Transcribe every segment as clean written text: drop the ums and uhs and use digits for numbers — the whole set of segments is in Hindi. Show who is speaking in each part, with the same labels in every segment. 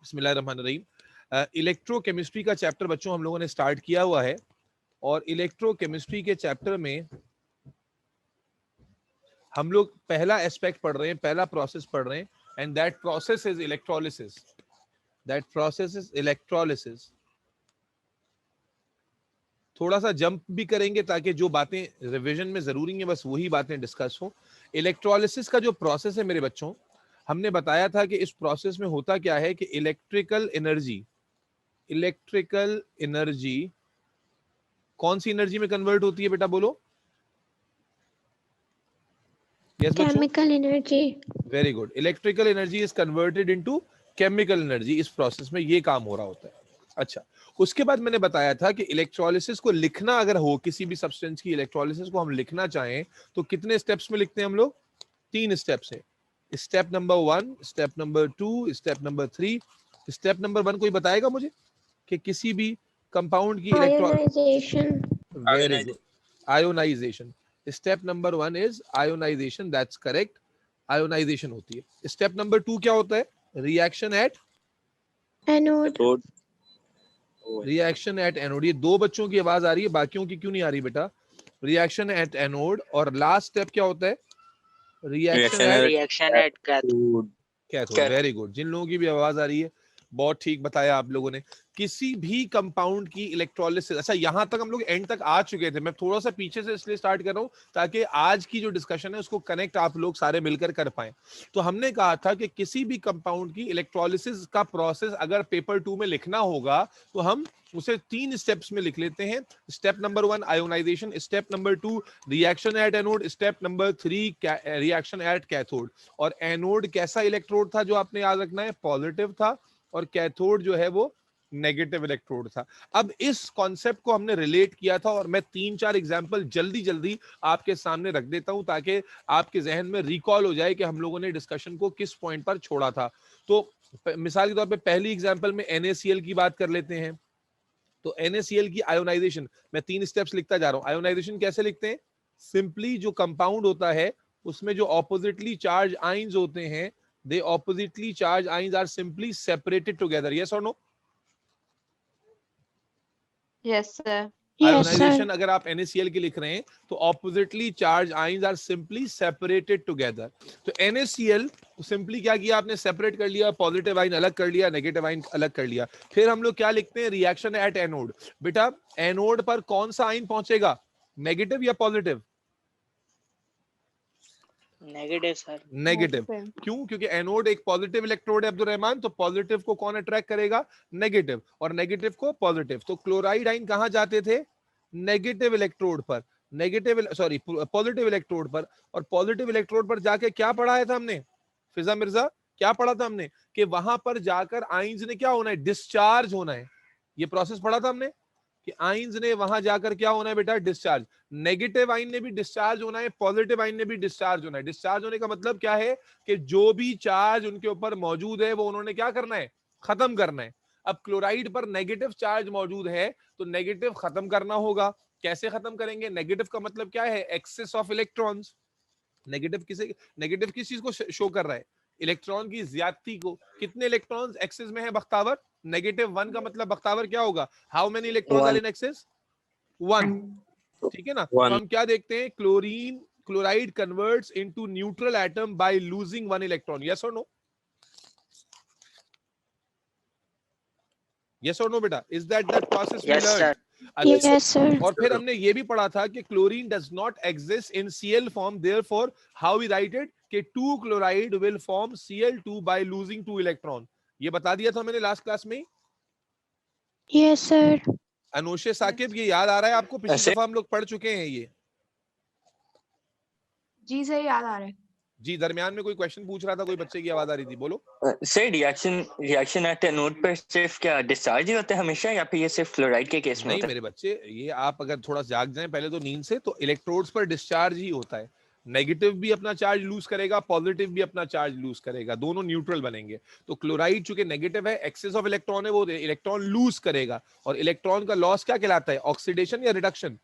Speaker 1: बिस्मिल्लाहिर्रहमानिर्रहीम। इलेक्ट्रोकेमिस्ट्री का चैप्टर बच्चों हम लोगों ने स्टार्ट किया हुआ है और इलेक्ट्रोकेमिस्ट्री के चैप्टर में हम लोग पहला एस्पेक्ट पढ़ रहे हैं, पहला प्रोसेस पढ़ रहे हैं, and that process is electrolysis. That process is electrolysis. थोड़ा सा जंप भी करेंगे ताकि जो बातें रिवीजन में जरूरी हैं बस वही बातें डिस्कस हो। इलेक्ट्रोलिसिस का जो प्रोसेस है मेरे बच्चों, हमने बताया था कि इस प्रोसेस में होता क्या है कि इलेक्ट्रिकल एनर्जी कौन सी एनर्जी में कन्वर्ट होती है बेटा, बोलो। यस बच्चों,
Speaker 2: chemical energy.
Speaker 1: Very good. Electrical energy is converted into chemical energy. इस प्रोसेस में ये काम हो रहा होता है। अच्छा, उसके बाद मैंने बताया था कि इलेक्ट्रोलिसिस को लिखना अगर हो, किसी भी सब्सटेंस की इलेक्ट्रोलिसिस को हम लिखना चाहें तो कितने स्टेप्स में लिखते हैं हम लोग? 3 स्टेप्स है। Step number 1, step number 2, step number 3। Step number 1 कोई बताएगा मुझे कि किसी भी कंपाउंड की
Speaker 2: ionisation.
Speaker 1: Very good, ionisation. Step number 1 is ionisation, that's correct. Ionisation होती है। स्टेप नंबर 2 क्या होता है? Reaction at
Speaker 2: anode.
Speaker 1: Reaction at anode. ये 2 बच्चों की आवाज आ रही है, बाकियों की क्यों नहीं आ रही बेटा? Reaction at anode. और लास्ट स्टेप क्या होता है? Reaction at cathode. Very good. जिन लोगों की भी आवाज आ रही है बहुत ठीक बताया आप लोगों ने। किसी भी कंपाउंड की इलेक्ट्रोलिसिस, अच्छा यहां तक हम लोग एंड तक आ चुके थे, मैं थोड़ा सा पीछे से इसलिए स्टार्ट कर रहा हूं ताकि आज की जो डिस्कशन है उसको कनेक्ट आप लोग सारे मिलकर कर पाए। तो हमने कहा था कि किसी भी कंपाउंड की इलेक्ट्रोलिसिस का प्रोसेस अगर पेपर 2 में लिखना होगा तो हम उसे 3 स्टेप्स में लिख लेते हैं। Step number 1 ionisation, step number 2 reaction at anode, step number 3 reaction at cathode. और एनोड कैसा इलेक्ट्रोड था जो आपने याद रखना है? पॉजिटिव था। और कैथोड जो है वो नेगेटिव इलेक्ट्रोड था। अब इस कॉन्सेप्ट को हमने रिलेट किया था और मैं 3-4 एग्जांपल जल्दी जल्दी आपके सामने रख देता हूं ताकि आपके जहन में रिकॉल हो जाए कि हम लोगों ने डिस्कशन को किस पॉइंट पर छोड़ा था। तो मिसाल के तौर पे पहली एग्जांपल में NaCl की बात कर लेते हैं। तो NaCl की आयोनाइजेशन, मैं 3 स्टेप्स लिखता जा रहा हूं। आयोनाइजेशन कैसे लिखते हैं? सिंपली जो कंपाउंड होता है उसमें जो ऑपोजिटली चार्ज आइंस होते हैं, they oppositely charged ions are simply separated together. Yes or no?
Speaker 3: Yes, sir.
Speaker 1: Ionisation अगर आप NaCl की लिख रहे हैं तो oppositely charge ions are simply separated together. तो NaCl सिंपली क्या किया आपने? सेपरेट कर लिया, पॉजिटिव आइन अलग कर लिया, नेगेटिव आइन अलग कर लिया। फिर हम लोग क्या लिखते हैं? Reaction at anode. बेटा एनोड पर कौन सा आइन पहुंचेगा? नेगेटिव या पॉजिटिव?
Speaker 4: Negative sir.
Speaker 1: नेगेटिव। क्यों? क्योंकि एनोड एक पॉजिटिव इलेक्ट्रोड है अब्दुल रहमान, तो पॉजिटिव को कौन अट्रैक्ट करेगा? नेगेटिव। और नेगेटिव को पॉजिटिव। तो क्लोराइड आइन कहां जाते थे? नेगेटिव इलेक्ट्रोड पर, पॉजिटिव इलेक्ट्रोड पर। और पॉजिटिव इलेक्ट्रोड पर जाके क्या पढ़ाया था हमने फिजा मिर्जा? क्या पढ़ा था हमने कि वहां पर जाकर आइंस ने क्या होना है? डिस्चार्ज होना है। ये प्रोसेस पढ़ा था हमने कि आइंस ने वहां जाकर क्या होना है बेटा? डिस्चार्ज। नेगेटिव आइन ने भी डिस्चार्ज होना है, पॉजिटिव आइन ने भी डिस्चार्ज होना है। डिस्चार्ज होने का मतलब क्या है कि जो भी चार्ज उनके ऊपर मौजूद है वो उन्होंने क्या करना है? खत्म करना है। अब क्लोराइड पर नेगेटिव चार्ज मौजूद है तो नेगेटिव खत्म करना होगा। कैसे खत्म करेंगे? नेगेटिव का मतलब क्या है? Access of electrons. नेगेटिव किस चीज को शो कर रहा है? इलेक्ट्रॉन की ज्यादती को। कितने इलेक्ट्रॉन्स एक्सेस में है बख्तावर? -1 का मतलब बख्तावर क्या होगा? How many electrons are in excess? 1। ठीक है ना? तो हम क्या देखते हैं? Chloride converts into neutral atom by losing 1 electron. Yes और नो? यस और नो बेटा? Is that process we learn?
Speaker 2: Yes, sir.
Speaker 1: और फिर हमने ये भी पढ़ा था कि chlorine does not exist in Cl form, therefore how we write it कि 2 chloride will form Cl2 by losing 2 electron. ये बता दिया था मैंने लास्ट क्लास में।
Speaker 2: Yes, sir.
Speaker 1: अनोशे साकिब, ये याद आ रहा है आपको? पिछली दफा हम लोग पढ़ चुके हैं ये।
Speaker 3: जी सर, याद आ रहा है।
Speaker 1: जी, दरमियान में कोई क्वेश्चन पूछ रहा था, कोई बच्चे की आवाज आ रही थी, बोलो।
Speaker 5: सर रिएक्शन एट एनोड पर सिर्फ क्या डिस्चार्ज ही होता है हमेशा, या फिर ये सिर्फ क्लोराइड के केस में
Speaker 1: नहीं
Speaker 5: होता है?
Speaker 1: मेरे बच्चे, ये आप अगर थोड़ा जाग जाएं पहले तो नींद से, तो इलेक्ट्रोड्स पर डिस्चार्ज ही होता है। नेगेटिव भी अपना चार्ज लूज करेगा, पॉजिटिव भी अपना चार्ज लूज करेगा, दोनों न्यूट्रल बनेंगे। तो क्लोराइड चूंकि नेगेटिव है, एक्सेस ऑफ इलेक्ट्रॉन है, वो इलेक्ट्रॉन लूज करेगा। और इलेक्ट्रॉन का लॉस क्या कहलाता है? ऑक्सीडेशन या रिडक्शन?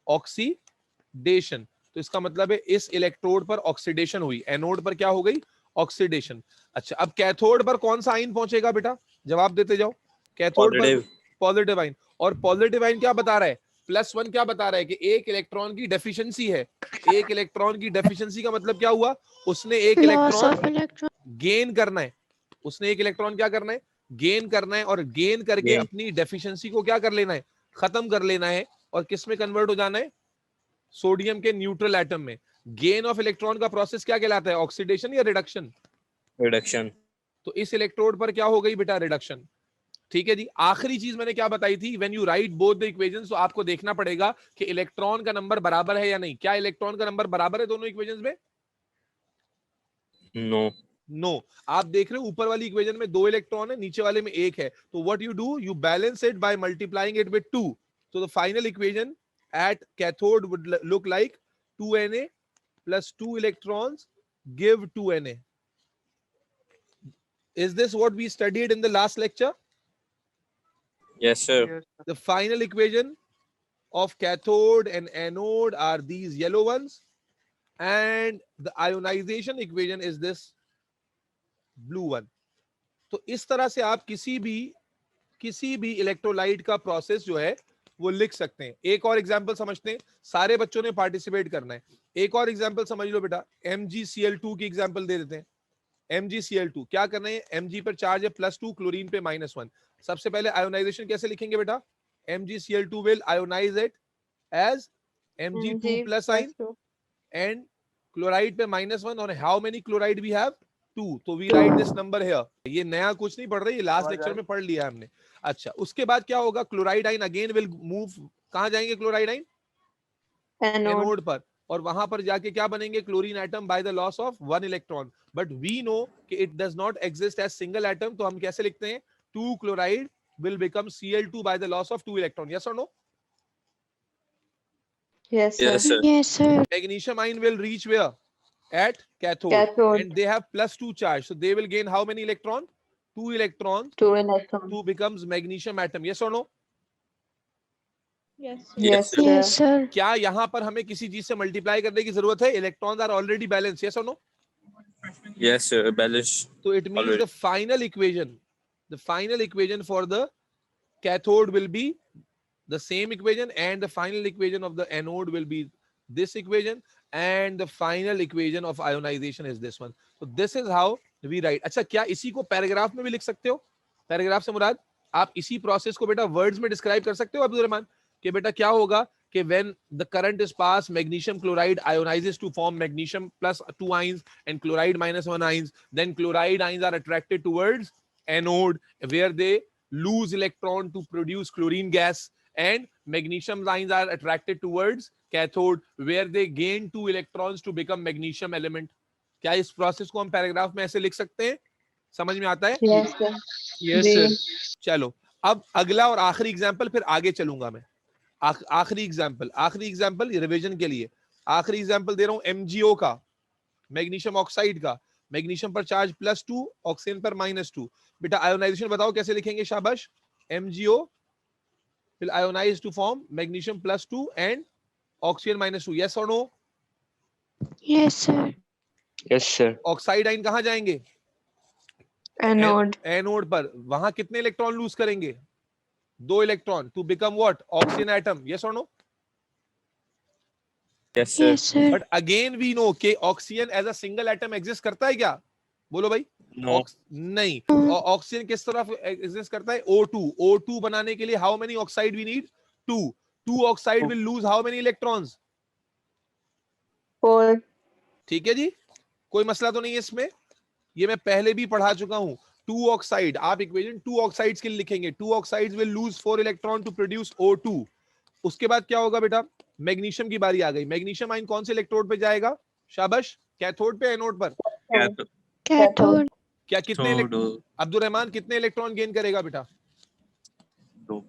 Speaker 1: ऑक्सीडेशन। तो इसका मतलब है इस इलेक्ट्रोड पर ऑक्सीडेशन हुई, एनोड पर क्या हो गई? ऑक्सीडेशन। अच्छा, अब कैथोड पर कौन सा आयन पहुंचेगा बेटा, जवाब देते जाओ। कैथोड पर पॉजिटिव आयन, और पॉजिटिव आयन क्या बता रहा है, +1 क्या बता रहा है कि एक इलेक्ट्रॉन की डेफिशिएंसी है। एक इलेक्ट्रॉन की डेफिशिएंसी का मतलब क्या हुआ, उसने एक
Speaker 2: Loss of
Speaker 1: electron
Speaker 2: electron.
Speaker 1: Gain करना है। उसने एक इलेक्ट्रॉन क्या करना है, गेन करना है, और गेन करके
Speaker 5: Gain.
Speaker 1: अपनी डेफिशिएंसी को क्या कर लेना है, खत्म कर लेना है, और किस में कन्वर्ट हो जाना है, सोडियम के न्यूट्रल एटम में। गेन ऑफ इलेक्ट्रॉन का प्रोसेस क्या कहलाता है, ऑक्सीडेशन या रिडक्शन?
Speaker 5: रिडक्शन।
Speaker 1: तो इस इलेक्ट्रोड पर क्या हो गई बेटा, रिडक्शन। ठीक है जी। आखिरी चीज मैंने क्या बताई थी, when you right both the equations, तो आपको देखना पड़ेगा कि इलेक्ट्रॉन का नंबर बराबर है या नहीं। क्या इलेक्ट्रॉन का नंबर बराबर है दोनों इक्वेशंस में?
Speaker 5: नो।
Speaker 1: नो। आप देख रहे हो ऊपर वाली इक्वेशन में 2 इलेक्ट्रॉन है, नीचे वाले में 1 है, तो what you do, you balance it by multiplying it with 2। so the final equation at cathode would look like 2Na plus 2 electrons give 2Na. Is this what we studied in the last lecture?
Speaker 5: Yes, sir.
Speaker 1: The final equation of cathode and anode are these yellow ones, and the ionization equation is this blue one. तो इस तरह से आप किसी भी इलेक्ट्रोलाइट का प्रोसेस जो है वो लिख सकते हैं। एक और एग्जांपल समझते हैं, सारे बच्चों ने पार्टिसिपेट करना है। एक और एग्जांपल समझ लो बेटा, MgCl2 की एग्जांपल दे देते हैं। MgCl2 क्या करना है, Mg पर चार्ज है +2, क्लोरीन पे -1। सबसे पहले आयोनाइजेशन कैसे लिखेंगे बेटा, MgCl2 will ionize it as Mg2 plus ion and chloride पे -1, और how many chloride we have, 2, तो we write this number here। ये नया कुछ नहीं पढ़ रहे, ये लास्ट लेक्चर में पढ़ लिया हमने। अच्छा, उसके बाद क्या होगा, क्लोराइड आइन अगेन विल मूव, कहां जाएंगे क्लोराइड आइन, एनोड पर, और वहां पर जाके क्या बनेंगे, chlorine atom by the loss of 1 electron. But we know कि it does not exist as single atom, तो हम कैसे लिखते हैं, 2 chloride will become Cl2 by the loss of 2 electron. Yes or no?
Speaker 3: Yes, sir.
Speaker 5: Yes, sir.
Speaker 2: Yes, sir.
Speaker 1: Magnesium ion will reach where, at cathode,
Speaker 3: Cathode.
Speaker 1: and they have +2 charge, so they will gain how many electron, 2 electrons
Speaker 3: 2 electrons.
Speaker 1: to becomes magnesium atom. Yes or no?
Speaker 3: Yes,
Speaker 5: Yes,
Speaker 3: sir.
Speaker 2: Yes, sir.
Speaker 1: क्या यहाँ पर हमें किसी चीज से मल्टीप्लाई करने की जरूरत है, electrons are already balance. Yes or no?
Speaker 5: Yes, sir. Balance.
Speaker 1: So it means
Speaker 5: Already.
Speaker 1: the final equation for the cathode will be the same equation, and the final equation of the anode will be this equation, and the final equation of ionization is this one. So this is how we write. अच्छा, क्या इसी को पैराग्राफ में भी लिख सकते हो? पैराग्राफ से मुराद आप इसी प्रोसेस को बेटा वर्ड्स में डिस्क्राइब कर सकते हो अब्दुल रहमान, कि बेटा क्या होगा कि when the current is passed, magnesium chloride ionizes to form magnesium +2 ions and chloride -1 ions. Then chloride ions are attracted towards anode, where they lose electron to produce chlorine gas, and magnesium ions are attracted towards cathode, where they gain 2 electrons to become magnesium element. क्या इस प्रोसेस को हम पैराग्राफ में ऐसे लिख सकते हैं? समझ में आता है?
Speaker 3: Yes, sir.
Speaker 5: Yes, sir.
Speaker 1: चलो, अब अगला और आखिरी एग्जांपल, फिर आगे चलूंगा मैं। आखिरी एग्जांपल रिवीजन के लिए आखिरी एग्जांपल दे रहा हूं, MgO का, मैग्नीशियम ऑक्साइड का। मैग्नीशियम पर चार्ज +2, ऑक्सीजन पर -2। बेटा आयोनाइजेशन बताओ कैसे लिखेंगे, शाबाश। MgO will ionize to form magnesium +2 and oxygen -2. Yes or no?
Speaker 2: Yes, sir.
Speaker 5: Yes, sir.
Speaker 1: Oxide आइन कहां जाएंगे,
Speaker 3: Anode.
Speaker 1: एनोड पर। वहां कितने इलेक्ट्रॉन लूज करेंगे, 2 electron, to become what, oxygen atom. Yes और no?
Speaker 5: Yes, sir.
Speaker 2: Yes, sir.
Speaker 1: But again we know कि oxygen as a single atom exist करता है क्या, बोलो भाई।
Speaker 5: No.
Speaker 1: नहीं। तो ऑक्सीजन किस तरह एग्जिस्ट करता है, O2 बनाने के लिए how many oxide we need, 2 oxide will lose how many electrons.
Speaker 3: 4.
Speaker 1: ठीक है जी, कोई मसला तो नहीं है इसमें, ये मैं पहले भी पढ़ा चुका हूं। 2 ऑक्साइड, आप इक्वेशन 2 ऑक्साइड्स के लिए लिखेंगे, 2 oxides will lose 4 electron to produce O2। उसके बाद क्या होगा बेटा, मैग्नीशियम की बारी आ गई। मैग्नीशियम आयन कौन से इलेक्ट्रोड पे जाएगा, शाबाश, कैथोड पे, एनोड पर?
Speaker 2: Cathode.
Speaker 1: क्या कितने अब्दुल रहमान कितने इलेक्ट्रॉन गेन करेगा बेटा?
Speaker 5: 2.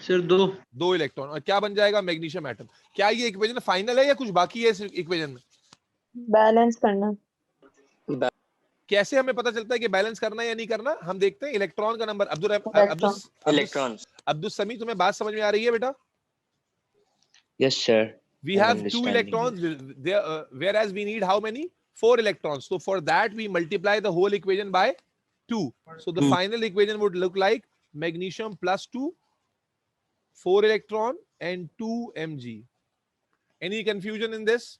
Speaker 4: सर
Speaker 1: 2 इलेक्ट्रॉन, और क्या बन जाएगा, मैग्नीशियम एटम। क्या ये इक्वेशन फाइनल है या कुछ बाकी है इस इक्वेशन में?
Speaker 3: Balance करना.
Speaker 1: कैसे हमें पता चलता है कि बैलेंस करना है या नहीं करना, हम देखते हैं इलेक्ट्रॉन का नंबर।
Speaker 5: Electrons.
Speaker 1: अब्दुल समी, तुम्हें बात समझ में आ रही है बेटा?
Speaker 5: Yes, sir.
Speaker 1: We have 2 electrons, whereas we need how many, 4 electrons. So for that we multiply the whole equation by 2. So the final equation would look like magnesium plus 2, 4 electron and 2 Mg. Any confusion in this?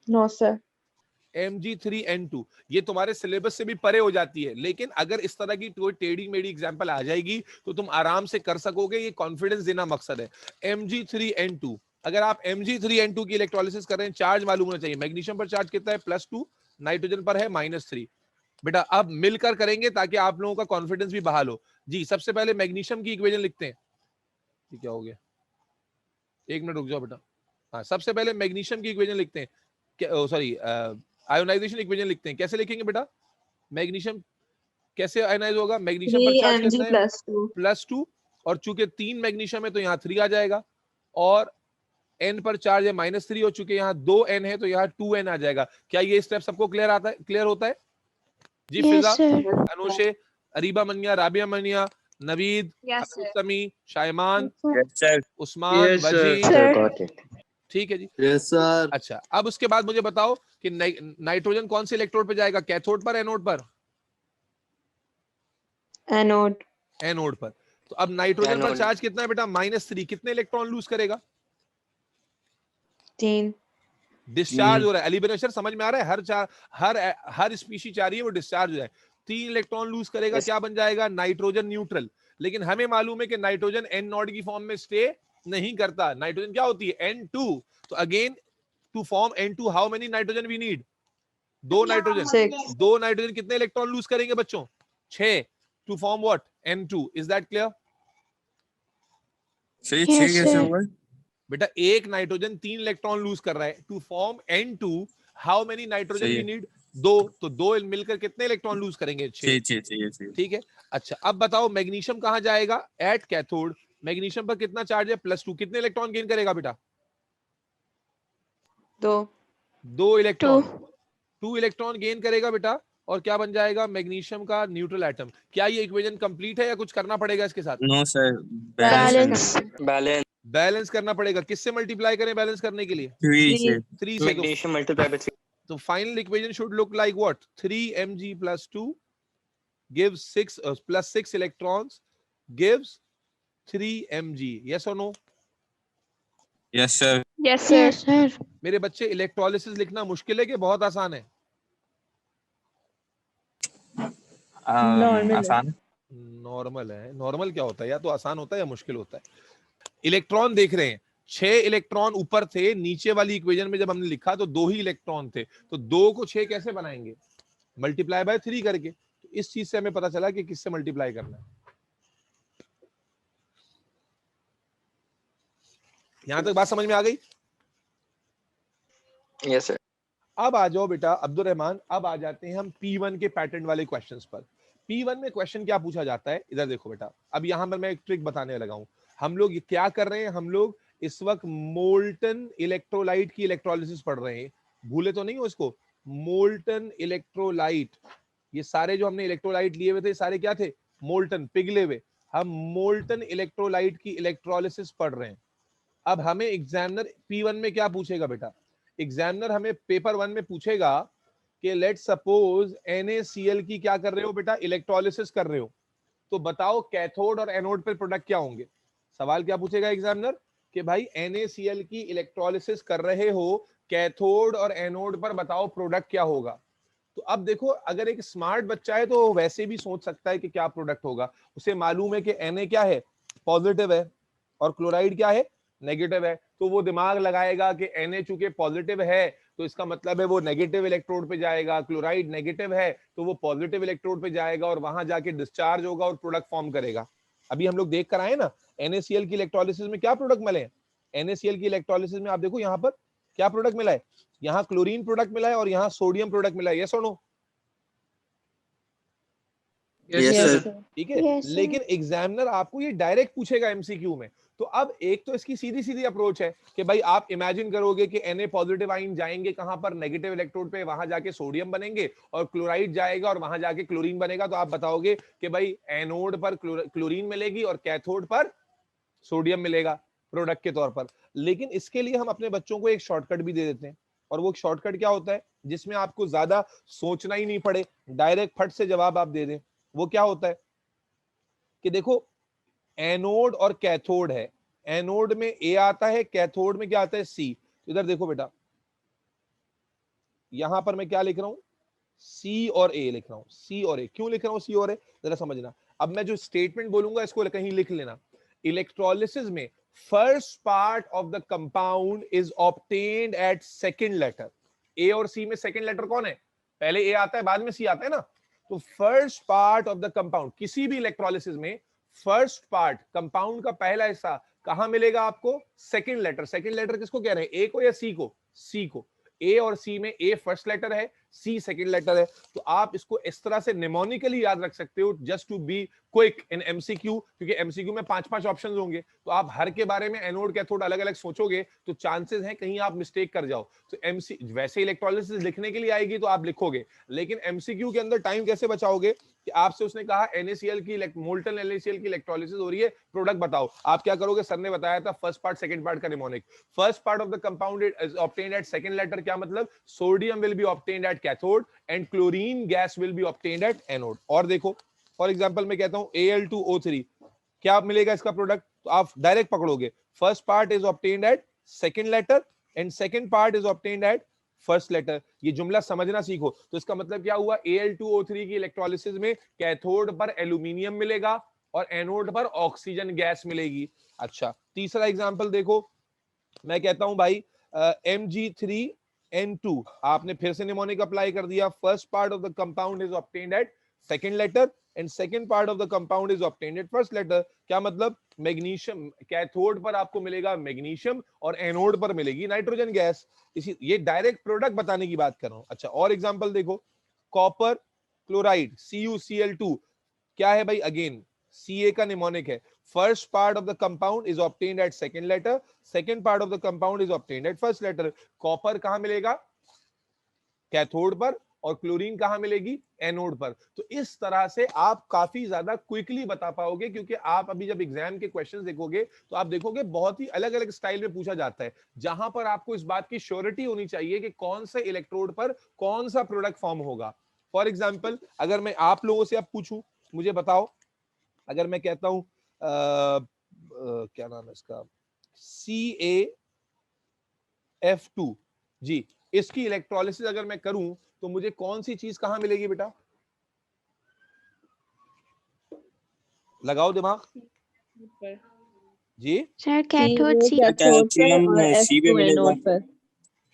Speaker 3: No, sir.
Speaker 1: Mg3N2 ये तुम्हारे सिलेबस से भी परे हो जाती है, लेकिन अगर इस तरह की कोई टेढ़ी मेढ़ी एग्जांपल आ जाएगी तो तुम आराम से कर सकोगे, ये कॉन्फिडेंस देना मकसद है। Mg3N2, अगर आप Mg3N2 की इलेक्ट्रोलिसिस कर रहे हैं, चार्ज मालूम होना चाहिए। मैग्नीशियम पर चार्ज कितना है? +2, नाइट्रोजन पर है -3। बेटा अब मिलकर करेंगे ताकि आप लोगों का कॉन्फिडेंस भी बहाल हो। जी सबसे पहले मैग्नीशियम की इक्वेशन लिखते हैं। क्या हो गया? 1 मिनट रुक जाओ बेटा। हाँ, सबसे पहले मैग्नीशियम की इक्वेशन लिखते हैं, सॉरी आयोनाइजेशन इक्वेशन लिखते हैं। कैसे लिखेंगे बेटा? मैग्नीशियम कैसे आयोनाइज होगा? मैग्नीशियम पर चार्ज कितना है? +2, और चूंकि 3 मैग्नीशियम है तो यहाँ 3 आ जाएगा, और n पर चार्ज है -3, और चूंकि यहाँ 2n है तो यहाँ 2n आ जाएगा। क्या ये स्टेप सबको क्लियर आता है? क्लियर होता है जी?
Speaker 2: Yes,
Speaker 1: फिजा,
Speaker 2: sir.
Speaker 1: अनोशे, अरीबा मनिया, राबिया मनिया, नवीद, समी, शाइमान, उस्मान, वजी। ठीक है जी।
Speaker 4: Yes sir.
Speaker 1: अच्छा, अब उसके बाद मुझे बताओ कि नाइट्रोजन कौन से इलेक्ट्रोड पे जाएगा? कैथोड पर, एनोड पर?
Speaker 3: एनोड।
Speaker 1: एनोड पर। तो अब नाइट्रोजन पर चार्ज कितना है बेटा? -3। कितने इलेक्ट्रॉन लूज करेगा?
Speaker 3: 3।
Speaker 1: डिस्चार्ज हो रहा है। अली बिन अशर समझ में आ रहा है? हर स्पीशी चाह रही है वो डिस्चार्ज हो जाए। 3 इलेक्ट्रॉन लूज करेगा, क्या बन जाएगा? Nitrogen neutral. लेकिन हमें मालूम है कि नाइट्रोजन n नॉट की फॉर्म में स्टे नहीं करता। नाइट्रोजन क्या होती है? N2। तो again to form N2 how many nitrogen we need? 2 nitrogen.
Speaker 3: 6।
Speaker 1: 2 nitrogen कितने इलेक्ट्रॉन लूज करेंगे बच्चों? 6 to form what? N2। Is that clear?
Speaker 2: Yes, sir.
Speaker 1: बेटा एक नाइट्रोजन 3 इलेक्ट्रॉन लूज कर रहा है। To form N2 how many nitrogen we need? 2। तो 2 मिलकर कितने इलेक्ट्रॉन लूज करेंगे? 6। ठीक है। अच्छा अब बताओ मैग्नीशियम कहां जाएगा? At cathode. मैग्नीशियम पर कितना चार्ज है? +2। कितने इलेक्ट्रॉन गेन करेगा बेटा? 2 इलेक्ट्रॉन। 2 इलेक्ट्रॉन गेन करेगा बेटा, और क्या बन जाएगा? मैग्नीशियम का न्यूट्रल एटम। क्या ये इक्वेशन कंप्लीट है या कुछ करना पड़ेगा इसके साथ?
Speaker 4: No sir.
Speaker 2: Balance.
Speaker 1: बैलेंस करना पड़ेगा। किससे मल्टीप्लाई करें बैलेंस करने के लिए?
Speaker 4: 3 से।
Speaker 1: 3 से।
Speaker 5: Magnesium multiply by 3।
Speaker 1: तो final equation should look like what? 3 Mg + 2 gives 6 +6 electrons gives 3 Mg. Yes or no?
Speaker 4: Yes sir.
Speaker 3: Yes,
Speaker 2: Yes, sir.
Speaker 1: मेरे बच्चे इलेक्ट्रोलिसिस लिखना मुश्किल है कि बहुत आसान है?
Speaker 4: आसान।
Speaker 1: नॉर्मल है। नॉर्मल क्या होता है? या तो आसान होता है या मुश्किल होता है। इलेक्ट्रॉन देख रहे हैं, 6 इलेक्ट्रॉन ऊपर थे। नीचे वाली इक्वेशन में जब हमने लिखा तो 2 ही इलेक्ट्रॉन थे, तो 2 को 6 कैसे बनाएंगे? मल्टीप्लाई बाय 3 करके। तो इस चीज से हमें पता चला कि किससे मल्टीप्लाई करना है। यहां तक बात समझ में आ गई?
Speaker 5: Yes sir.
Speaker 1: अब आ जाओ बेटा अब्दुल रहमान, अब आ जाते हैं हम P1 के पैटर्न वाले क्वेश्चंस पर। P1 में क्वेश्चन क्या पूछा जाता है? इधर देखो बेटा, अब यहां पर मैं एक ट्रिक बताने लगा हूं। हम लोग क्या कर रहे हैं? हम लोग इस वक्त मोल्टन इलेक्ट्रोलाइट की इलेक्ट्रोलिसिस पढ़ रहे हैं। भूले तो नहीं हो इसको? Molten electrolyte. ये सारे जो हमने इलेक्ट्रोलाइट लिए हुए थे सारे क्या थे? मोल्टन, पिघले हुए। हम मोल्टन इलेक्ट्रोलाइट की इलेक्ट्रोलिसिस पढ़ रहे हैं। अब हमें एग्जामिनर P1 में क्या पूछेगा बेटा? एग्जामिनर हमें पेपर 1 में पूछेगा कि लेट सपोज NaCl की क्या कर रहे हो बेटा? इलेक्ट्रोलिसिस कर रहे हो। तो बताओ कैथोड और एनोड पे प्रोडक्ट क्या होंगे? सवाल क्या पूछेगा एग्जामिनर कि भाई NaCl की इलेक्ट्रोलिसिस कर रहे हो, कैथोड और एनोड पर बताओ प्रोडक्ट क्या होगा? तो अब देखो, अगर एक स्मार्ट बच्चा है तो वैसे भी सोच सकता है कि क्या प्रोडक्ट होगा। उसे मालूम है कि Na क्या है? पॉजिटिव है, और क्लोराइड क्या है? नेगेटिव है। तो वो दिमाग लगाएगा कि Na चूंकि पॉजिटिव है तो इसका मतलब है वो नेगेटिव इलेक्ट्रोड पे जाएगा, क्लोराइड नेगेटिव है तो वो पॉजिटिव इलेक्ट्रोड पे जाएगा और वहां जाके डिस्चार्ज होगा और प्रोडक्ट फॉर्म करेगा। अभी हम लोग देख कर आए ना NaCl की इलेक्ट्रोलिसिस में क्या प्रोडक्ट मिले? NaCl की इलेक्ट्रोलिसिस में आप देखो यहाँ पर क्या प्रोडक्ट मिला है? यहाँ क्लोरीन प्रोडक्ट मिला है और यहाँ सोडियम प्रोडक्ट मिला है। यस और नो?
Speaker 4: Yes sir.
Speaker 1: ठीक है।
Speaker 2: Yes, sir.
Speaker 1: लेकिन एग्जामिनर आपको ये डायरेक्ट पूछेगा एमसीक्यू में। तो अब एक तो इसकी सीधी सीधी अप्रोच है कि भाई आप इमेजिन करोगे कि Na पॉजिटिव आयन जाएंगे कहां पर? नेगेटिव इलेक्ट्रोड पे, वहां जाके सोडियम बनेंगे, और क्लोराइड जाएगा और वहां जाके क्लोरीन बनेगा। तो आप बताओगे कि भाई एनोड पर क्लोरीन मिलेगी और कैथोड पर सोडियम मिलेगा प्रोडक्ट के तौर पर। लेकिन इसके लिए हम अपने बच्चों को एक शॉर्टकट भी दे देते हैं, और वो शॉर्टकट क्या होता है जिसमें आपको ज्यादा सोचना ही नहीं पड़े, डायरेक्ट फट से जवाब आप दे दें। वो क्या होता है कि देखो एनोड और कैथोड है, एनोड में ए आता है, कैथोड में क्या आता है सी। इधर देखो बेटा, यहां पर मैं क्या लिख रहा हूं, सी और ए लिख रहा हूं, सी और ए। क्यों लिख रहा हूं सी और ए, जरा समझना। अब मैं जो स्टेटमेंट बोलूंगा इसको कहीं लिख लेना। इलेक्ट्रोलिसिस में first part of the compound is obtained at second letter. A और सी में सेकंड लेटर कौन है, पहले ए आता है बाद में सी आता है ना। तो first part of the compound, किसी भी इलेक्ट्रोलिसिस में फर्स्ट पार्ट कंपाउंड का पहला हिस्सा कहां मिलेगा आपको, सेकंड लेटर। सेकंड लेटर किसको कह रहे हैं, ए को या सी को, सी को। ए और सी में ए फर्स्ट लेटर है, सी सेकंड लेटर है। तो आप इसको इस तरह से निमोनिकली याद रख सकते हो, just to be quick in MCQ, क्योंकि एमसीक्यू में 5-5 ऑप्शंस होंगे, तो आप हर के बारे में एनोड कैथोड अलग अलग सोचोगे तो चांसेस हैं कहीं आप मिस्टेक कर जाओ। तो एमसी वैसे इलेक्ट्रोलिसिस लिखने के लिए आएगी तो आप लिखोगे, लेकिन एमसीक्यू के अंदर टाइम कैसे बचाओगे कि आपसे उसने कहा NaCl की मोल्टन NaCl की इलेक्ट्रोलिसिस हो रही है, प्रोडक्ट बताओ। आप क्या करोगे, सर ने बताया था फर्स्ट पार्ट सेकंड पार्ट का mnemonic. First part of the compound is obtained at second letter, क्या मतलब, sodium will be obtained at cathode and chlorine gas will be obtained at anode. और देखो फॉर एग्जांपल मैं कहता हूं Al2O3, क्या मिलेगा इसका प्रोडक्ट, तो आप डायरेक्ट पकड़ोगे, first part is obtained at second letter and second part is obtained at first letter. ये जुमला समझना सीखो। तो इसका मतलब क्या हुआ, Al2O3 की इलेक्ट्रोलिसिस में कैथोड पर एल्यूमिनियम मिलेगा और एनोड पर ऑक्सीजन गैस मिलेगी। अच्छा, तीसरा एग्जांपल देखो, मैं कहता हूं भाई Mg3N2, आपने फिर से निमोनिक अप्लाई कर दिया। First part of the compound is obtained at second letter and second part of the compound is obtained at first letter. क्या मतलब, मैग्नीशियम, कैथोड पर आपको मिलेगा मैग्नीशियम और एनोड पर मिलेगी नाइट्रोजन गैस। इसी, ये डायरेक्ट प्रोडक्ट बताने की बात कर रहा हूं। अच्छा, और एग्जांपल देखो, कॉपर क्लोराइड CuCl2, क्या है भाई, अगेन Ca का निमोनिक है। First part of the compound is obtained at second letter, second part of the compound is obtained at first letter. Copper कहां मिलेगा, कैथोड पर, और क्लोरीन कहां मिलेगी, एनोड पर। तो इस तरह से आप काफी ज्यादा क्विकली बता पाओगे, क्योंकि आप अभी जब एग्जाम के क्वेश्चंस देखोगे तो आप देखोगे बहुत ही अलग अलग स्टाइल में पूछा जाता है, जहां पर आपको इस बात की श्योरिटी होनी चाहिए कि कौन से इलेक्ट्रोड पर कौन सा प्रोडक्ट फॉर्म होगा। फॉर एग्जाम्पल अगर मैं आप लोगों से अब पूछूं, मुझे बताओ, अगर मैं कहता हूं क्या नाम है इसका, CaF2 जी, इसकी इलेक्ट्रोलिसिस अगर मैं करूं तो मुझे कौन सी चीज कहां मिलेगी बेटा, लगाओ दिमाग जी।
Speaker 3: Sir cathode C
Speaker 4: calcium C पे मिलेगा।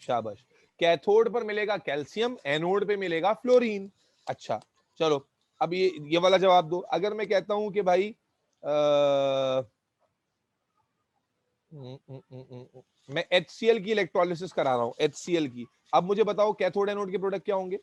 Speaker 1: शाबाश, कैथोड पर मिलेगा कैल्शियम, एनोड पे मिलेगा फ्लोरीन। अच्छा चलो, अब ये वाला जवाब दो। अगर मैं कहता हूं कि भाई मैं HCl की इलेक्ट्रोलिसिस करा रहा हूं, HCl की, अब मुझे बताओ कैथोड एनोड के प्रोडक्ट क्या होंगे।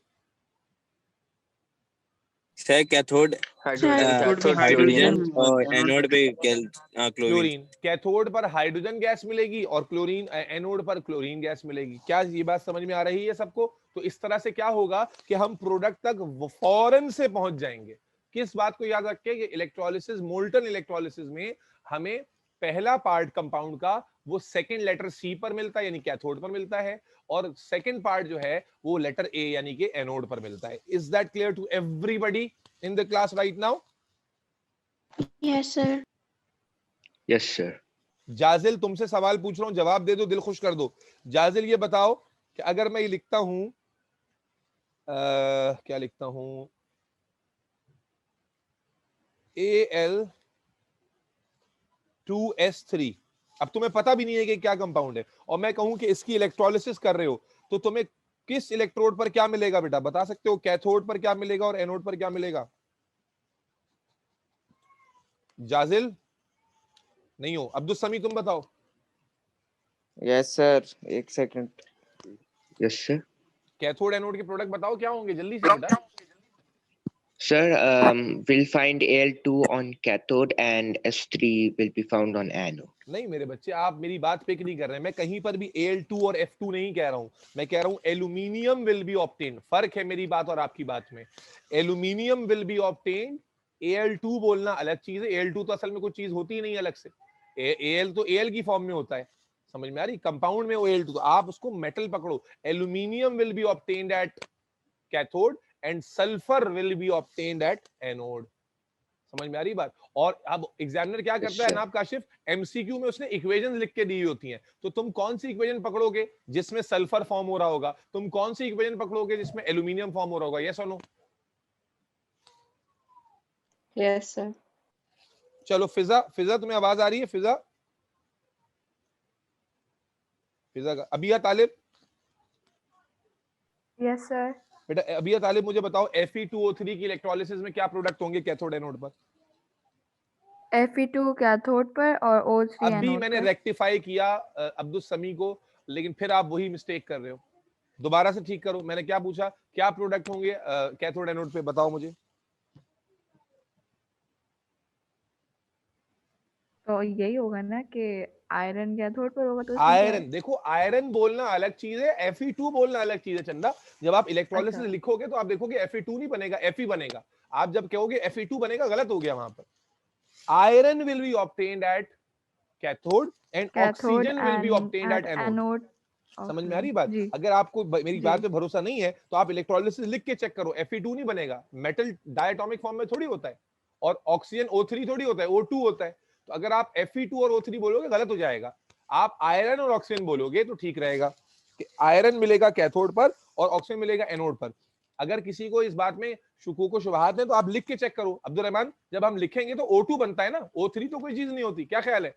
Speaker 4: सर कैथोड हाइड्रोजन और एनोड पे क्लोरीन।
Speaker 1: कैथोड पर हाइड्रोजन गैस मिलेगी और क्लोरीन, एनोड पर क्लोरीन गैस मिलेगी। क्या ये बात समझ में आ रही है सबको। तो इस तरह से क्या होगा कि हम प्रोडक्ट तक फौरन से पहुंच जाएंगे। किस बात को याद रखें कि इलेक्ट्रोलिसिस, मोल्टन इलेक्ट्रोलिसिस में हमें पहला पार्ट कंपाउंड का वो सेकंड लेटर सी पर मिलता है, यानी कैथोड पर मिलता है, और सेकंड पार्ट जो है वो लेटर ए यानी कि एनोड पर मिलता है। Is that clear to everybody in the class right now?
Speaker 3: Yes sir.
Speaker 5: Yes sir.
Speaker 1: Jajil, तुमसे सवाल पूछ रहा हूं, जवाब दे दो, दिल खुश कर दो। जाजिल ये बताओ कि अगर मैं ये लिखता हूं, क्या लिखता हूं, Al2S3, अब तुम्हें पता भी नहीं है कि क्या कंपाउंड है, और मैं कहूं कि इसकी इलेक्ट्रोलिसिस कर रहे हो, तो तुम्हें किस इलेक्ट्रोड पर क्या मिलेगा बेटा, बता सकते हो? कैथोड पर क्या मिलेगा और एनोड पर क्या मिलेगा? जाजिल नहीं हो। अब्दुल समी तुम बताओ।
Speaker 2: यस सर, एक second.
Speaker 5: Yes sir.
Speaker 1: Cathode anode के प्रोडक्ट बताओ क्या होंगे, जल्दी से बेटा।
Speaker 6: Sir, we'll find Al2 on cathode and S3 will be found on anode.
Speaker 1: नहीं मेरे बच्चे, आप मेरी बात पिक नहीं कर रहे हैं। मैं कहीं पर भी Al2 और F2 नहीं कह रहा हूं, मैं कह रहा हूं एल्यूमिनियम विल बी ऑब्टेन्ड। फर्क है मेरी बात और आपकी बात में। Aluminium will be obtained, Al2 बोलना अलग चीज है। Al2 तो असल में कोई चीज होती ही नहीं अलग से। Al तो Al की फॉर्म में होता है। समझ में आ रही? कंपाउंड में Al2, तो आप उसको मेटल पकड़ो, aluminium will be obtained at cathode and sulphur will be obtained at anode. समझ में आ रही बात? और अब एग्जामिनर क्या करता है जनाब काशिफ, एमसीक्यू में उसने इक्वेशंस लिख के दी होती हैं, तो तुम कौन सी इक्वेशन पकड़ोगे जिसमें सल्फर फॉर्म हो रहा होगा, तुम कौन सी इक्वेशन पकड़ोगे जिसमें एल्यूमिनियम फॉर्म हो रहा होगा? यस और नो?
Speaker 7: Yes sir.
Speaker 1: चलो फिजा, फिजा तुम्हें आवाज आ रही है? फिजा, फिजा का अबिया तालिब?
Speaker 8: Yes sir.
Speaker 1: बेटा अबिया तालिब मुझे बताओ Fe2O3 की इलेक्ट्रोलिसिस में क्या प्रोडक्ट होंगे कैथोड एनोड पर?
Speaker 8: Fe2 कैथोड पर और O3
Speaker 1: अभी
Speaker 8: एनोड
Speaker 1: मैंने
Speaker 8: पर।
Speaker 1: रेक्टिफाई किया अब्दुल समी को, लेकिन फिर आप वही मिस्टेक कर रहे हो, दोबारा से ठीक करो। मैंने क्या पूछा, क्या प्रोडक्ट होंगे कैथोड एनोड पे? बताओ मुझे।
Speaker 8: तो यही होगा ना कि आयरन कैथोड पर होगा, तो उसमें क्या है?
Speaker 1: आयरन, देखो आयरन बोलना अलग चीज है, Fe2 बोलना अलग चीज है चंदा। जब आप इलेक्ट्रोलिसिस
Speaker 8: अच्छा।
Speaker 1: लिखोगे तो आप देखोगे Fe2 नहीं बनेगा, Fe बनेगा। आप जब कहोगे Fe2 बनेगा, गलत हो गया वहां पर। Iron will be obtained at cathode and oxygen will be obtained at anode. समझ में आ रही बात?
Speaker 8: जी।
Speaker 1: अगर आपको मेरी बात पे भरोसा नहीं है तो आप इलेक्ट्रोलिसिस लिख के चेक करो, Fe2 नहीं बनेगा, मेटल डायटोमिक फॉर्म में थोड़ी होता है, और ऑक्सीजन O3 थोड़ी होता है, O2 होता है। तो अगर आप Fe2 और O3 बोलोगे गलत हो जाएगा, आप आयरन और ऑक्सीजन बोलोगे तो ठीक रहेगा कि आयरन मिलेगा कैथोड पर और ऑक्सीजन मिलेगा एनोड पर। अगर किसी को इस बात में शुकूक व शुबहात है तो आप लिख के चेक करो। अब्दुल रहमान, जब हम लिखेंगे तो O2 बनता है ना, O3 तो कोई चीज नहीं होती, क्या ख्याल है?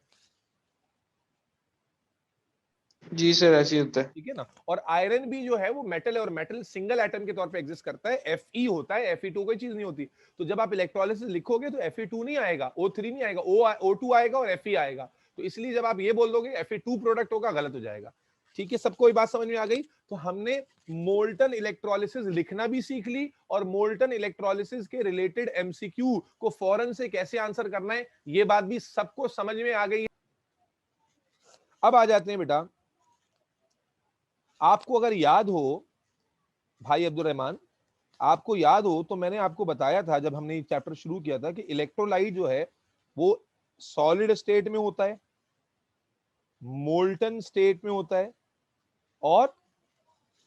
Speaker 2: जी सर, ऐसे ही होता है।
Speaker 1: ठीक है ना। और आयरन भी जो है वो मेटल है, और मेटल सिंगल एटम के तौर पे एग्जिस्ट करता है, Fe होता है, Fe2 कोई चीज नहीं होती। तो जब आप इलेक्ट्रोलिसिस लिखोगे तो Fe2 नहीं आएगा, O3 नहीं आएगा, O2 आएगा और Fe आएगा। तो इसलिए जब आप ये बोल दोगे Fe2 प्रोडक्ट होगा, गलत हो जाएगा। ठीक है, सबको ये बात समझ में आ गई? तो हमने मोल्टन इलेक्ट्रोलिसिस लिखना भी सीख ली, और मोल्टन इलेक्ट्रोलिसिस के रिलेटेड एमसीक्यू को फौरन से कैसे आंसर करना है ये बात भी सबको समझ में आ गई। अब आ जाते हैं बेटा, आपको अगर याद हो भाई अब्दुल रहमान, आपको याद हो तो मैंने आपको बताया था जब हमने चैप्टर शुरू किया था कि इलेक्ट्रोलाइट जो है वो सॉलिड स्टेट में होता है, मोल्टन स्टेट में होता है और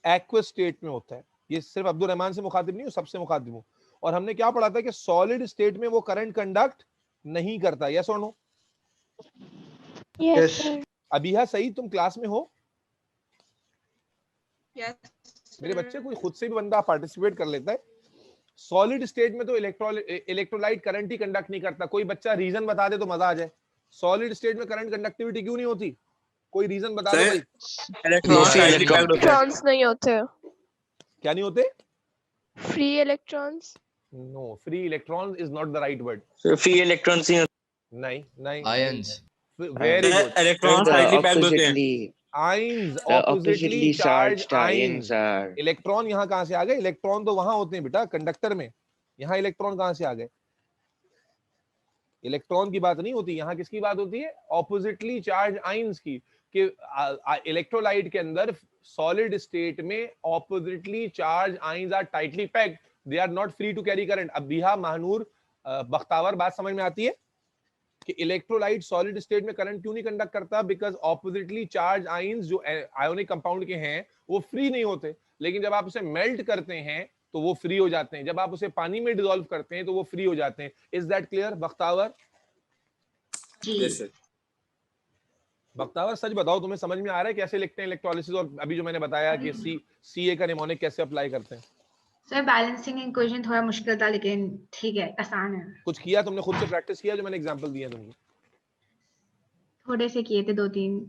Speaker 1: एक्वस स्टेट में होता है। ये सिर्फ अब्दुल रहमान से मुखातिब नहीं हूं, सबसे मुखातिब हूं। और हमने क्या पढ़ा था कि सॉलिड स्टेट में वो करंट कंडक्ट नहीं करता। यस और नो?
Speaker 3: Yes, sir.
Speaker 1: अबिहा सही, तुम क्लास में हो?
Speaker 7: यस
Speaker 1: मेरे बच्चे, कोई खुद से भी बंदा पार्टिसिपेट कर लेता है। सॉलिड स्टेट में तो इलेक्ट्रोलाइट करंट ही कंडक्ट नहीं करता। कोई बच्चा रीजन बता दे तो मजा आ जाए। सॉलिड स्टेट में करंट कंडक्टिविटी क्यों नहीं होती? कोई रीजन बता दो भाई।
Speaker 3: Electrons नहीं होते।
Speaker 1: क्या नहीं होते?
Speaker 3: Free electrons.
Speaker 1: No, free electron is not the right word.
Speaker 5: Free electrons
Speaker 1: नहीं नहीं,
Speaker 9: ions,
Speaker 1: very good.
Speaker 4: Electron tightly packed होते हैं।
Speaker 6: Oppositely,
Speaker 1: ions,
Speaker 6: the
Speaker 1: oppositely
Speaker 6: oppositely
Speaker 1: charge
Speaker 6: charged ions are.
Speaker 1: Electron यहाँ कहां से आ गए? इलेक्ट्रॉन तो वहां होते हैं बेटा, कंडक्टर में। यहाँ इलेक्ट्रॉन कहां से आ गए? इलेक्ट्रॉन की बात नहीं होती यहाँ, किसकी बात होती है? ऑपोजिटली चार्ज आइंस की। कि इलेक्ट्रोलाइट के अंदर सॉलिड स्टेट में oppositely charge ions are tightly packed, they are not free to carry current. अब बिहा, महानूर, बख्तावर, बात समझ में आती है कि इलेक्ट्रोलाइट सॉलिड स्टेट में करंट क्यों नहीं कंडक्ट करता? बिकॉज ऑपोजिटली चार्ज आइंस जो आयोनिक कंपाउंड के हैं वो फ्री नहीं होते। लेकिन जब आप उसे मेल्ट करते हैं तो वो फ्री हो जाते हैं, जब आप उसे पानी में डिसॉल्व करते हैं तो वो फ्री हो जाते हैं। Is that clear Bakhtawar?
Speaker 4: Yes sir.
Speaker 1: Bakhtawar सच बताओ, तुम्हें समझ में आ रहा है कैसे लिखते हैं इलेक्ट्रोलिसिस? और अभी जो मैंने बताया कि CA का निमोनिक कैसे अप्लाई करते हैं?
Speaker 10: सर बैलेंसिंग इक्वेशन थोड़ा मुश्किल था, लेकिन ठीक है, आसान है।
Speaker 1: कुछ किया तुमने? खुद से प्रैक्टिस किया जो मैंने एग्जांपल दिए तुमको?
Speaker 10: थोड़े से किए थे, 2-3।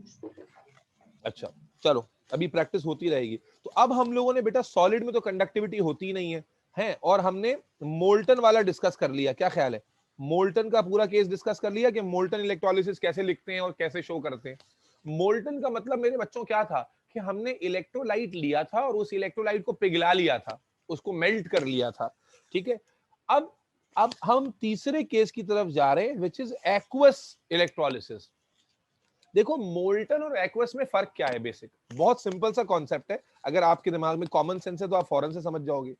Speaker 1: अच्छा चलो, अभी प्रैक्टिस होती रहेगी। तो अब हम लोगों ने बेटा सॉलिड में तो कंडक्टिविटी होती ही नहीं है, और हमने मोल्टन वाला डिस्कस कर लिया। क्या ख्याल है? मोल्टन का पूरा केस डिस्कस कर लिया कि मोल्टन इलेक्ट्रोलिसिस कैसे लिखते हैं और कैसे शो करते हैं। मोल्टन का मतलब मेरे बच्चों क्या था कि हमने इलेक्ट्रोलाइट लिया था और उस इलेक्ट्रोलाइट को पिघला लिया था, उसको मेल्ट कर लिया था। ठीक है, अब हम तीसरे केस की तरफ जा रहे हैं, विच इज एक्वस इलेक्ट्रोलिसिस। देखो मोल्टन और एक्वस में फर्क क्या है? बेसिक बहुत सिंपल सा कॉन्सेप्ट है, अगर आपके दिमाग में कॉमन सेंस है तो आप फौरन से समझ जाओगे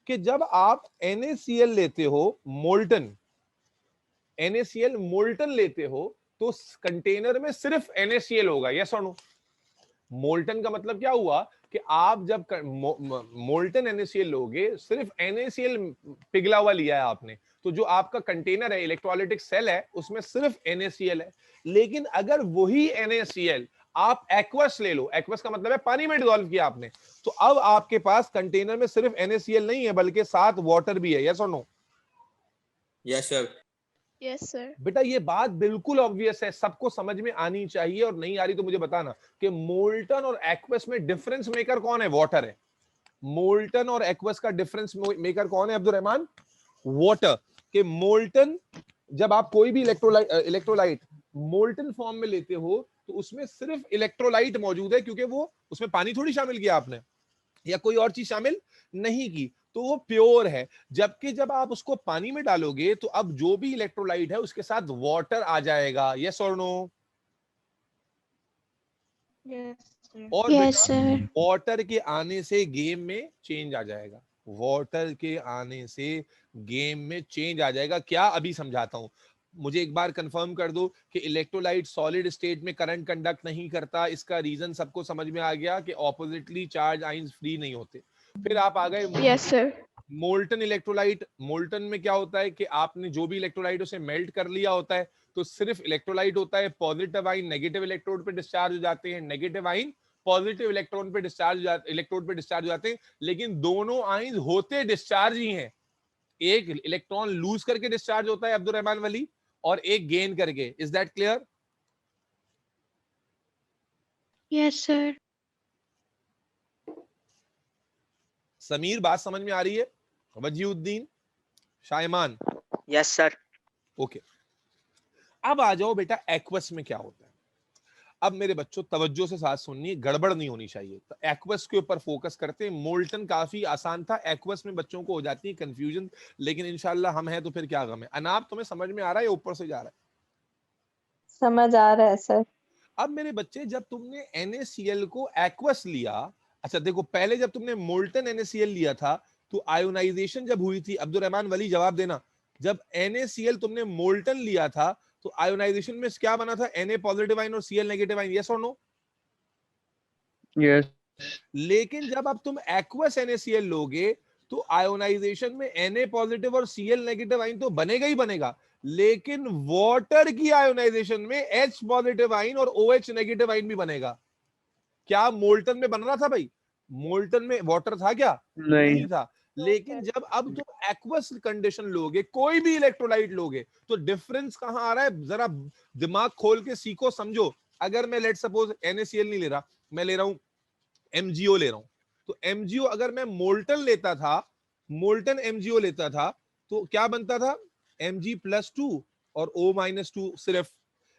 Speaker 1: कि जब आप NaCl लेते हो, मोल्टन NaCl मोल्टन लेते हो, तो कंटेनर में सिर्फ NaCl होगा, यस और नो? मोल्टन का मतलब क्या हुआ कि आप जब मोल्टन NaCl लोगे, सिर्फ NaCl पिघला हुआ लिया है आपने, तो जो आपका कंटेनर है, इलेक्ट्रोलाइटिक सेल है, उसमें सिर्फ NaCl है। लेकिन अगर वही NaCl आप एक्वस ले लो, एक्वस का मतलब है पानी में डिसॉल्व किया आपने, तो अब आपके पास कंटेनर में सिर्फ NaCl नहीं है बल्कि साथ वाटर भी है, यस और no?
Speaker 4: Yes sir.
Speaker 3: Yes, sir.
Speaker 1: बेटा ये बात बिल्कुल ऑब्वियस है, सबको समझ में आनी चाहिए, और नहीं आ रही तो मुझे बताना कि मोल्टन और एक्वस में डिफरेंस मेकर कौन है? वाटर है। मोल्टन और एक्वस का डिफरेंस मेकर कौन है अब्दुल रहमान? वाटर। के मोल्टन, जब आप कोई भी इलेक्ट्रोलाइट मोल्टन फॉर्म में लेते हो तो उसमें सिर्फ इलेक्ट्रोलाइट मौजूद है, क्योंकि वो उसमें पानी थोड़ी शामिल किया आपने या कोई और चीज शामिल नहीं की, तो वो प्योर है। जबकि जब आप उसको पानी में डालोगे तो अब जो भी इलेक्ट्रोलाइट है उसके साथ वाटर आ जाएगा, यस और नो?
Speaker 7: Yes, sir.
Speaker 1: और
Speaker 3: Yes, sir.
Speaker 1: वाटर के आने से गेम में चेंज आ जाएगा, वाटर के आने से गेम में चेंज आ जाएगा। क्या? अभी समझाता हूं, मुझे एक बार कंफर्म कर दो कि इलेक्ट्रोलाइट सॉलिड स्टेट में करंट कंडक्ट नहीं करता। इसका रीजन सबको समझ में आ गया कि ऑपोजिटली चार्ज आइंस फ्री नहीं होते। फिर आप आ गए
Speaker 3: Yes, sir.
Speaker 1: Molten electrolyte. Molten में क्या होता है कि आपने जो भी इलेक्ट्रोलाइट उसे मेल्ट कर लिया होता है, तो सिर्फ इलेक्ट्रोलाइट होता है, पॉजिटिव आइन नेगेटिव इलेक्ट्रोड पे डिस्चार्ज हो जाते हैं, नेगेटिव आइन पॉजिटिव इलेक्ट्रॉन पे इलेक्ट्रोड पे डिस्चार्ज हो जाते हैं, लेकिन दोनों आइन होते डिस्चार्ज ही हैं। एक इलेक्ट्रॉन लूज करके डिस्चार्ज होता है अब्दुल रहमान वली, और एक गेन करके। Is that clear?
Speaker 3: Yes, sir.
Speaker 1: Sameer, बात समझ में आ रही है? Wajiuddin, Shayman?
Speaker 5: Yes sir.
Speaker 1: Okay, अब आ जाओ बेटा एक्वस में क्या होता है। अब मेरे बच्चों तवज्जो से साथ सुनिए, गड़बड़ नहीं होनी चाहिए। तो एक्वस के ऊपर फोकस करते हैं। मोल्टन काफी आसान था, एक्वस में बच्चों को हो जाती है कंफ्यूजन, लेकिन इंशाल्लाह हम हैं तो फिर क्या गम है। अनाब, तुम्हें समझ में आ रहा है या ऊपर से जा रहा है?
Speaker 7: समझ आ रहा है सर।
Speaker 1: अब मेरे बच्चे, जब तुमने NaCl को एक्वस लिया, अच्छा देखो, पहले जब तुमने मोल्टन NaCl लिया था तो आयोनाइजेशन जब हुई थी, अब्दुल रहमान वली जवाब देना, जब NaCl तुमने मोल्टन लिया था तो आयोनाइजेशन में क्या बना था? Na पॉजिटिव आइन और Cl नेगेटिव आइन, यस और नो?
Speaker 2: यस।
Speaker 1: लेकिन जब अब तुम एक्वस NaCl लोगे तो आयोनाइजेशन में Na पॉजिटिव और Cl नेगेटिव आइन तो बनेगा ही बनेगा, लेकिन वाटर की आयोनाइजेशन में H पॉजिटिव आइन और OH नेगेटिव आइन भी बनेगा। क्या मोल्टन में बन रहा था भाई? मोल्टन में वाटर था क्या?
Speaker 2: नहीं।
Speaker 1: था। लेकिन जब अब तुम एक्वस कंडीशन लोगे, कोई भी इलेक्ट्रोलाइट लोगे, तो डिफरेंस कहां आ रहा है? जरा दिमाग खोल के सीखो, समझो। अगर मैं लेट सपोज NaCl नहीं ले रहा, मैं ले रहा हूं MgO ले रहा हूं, तो MgO अगर मैं मोल्टन लेता था, मोल्टन MgO लेता था, तो क्या बनता था? Mg+2 और O-2 सिर्फ।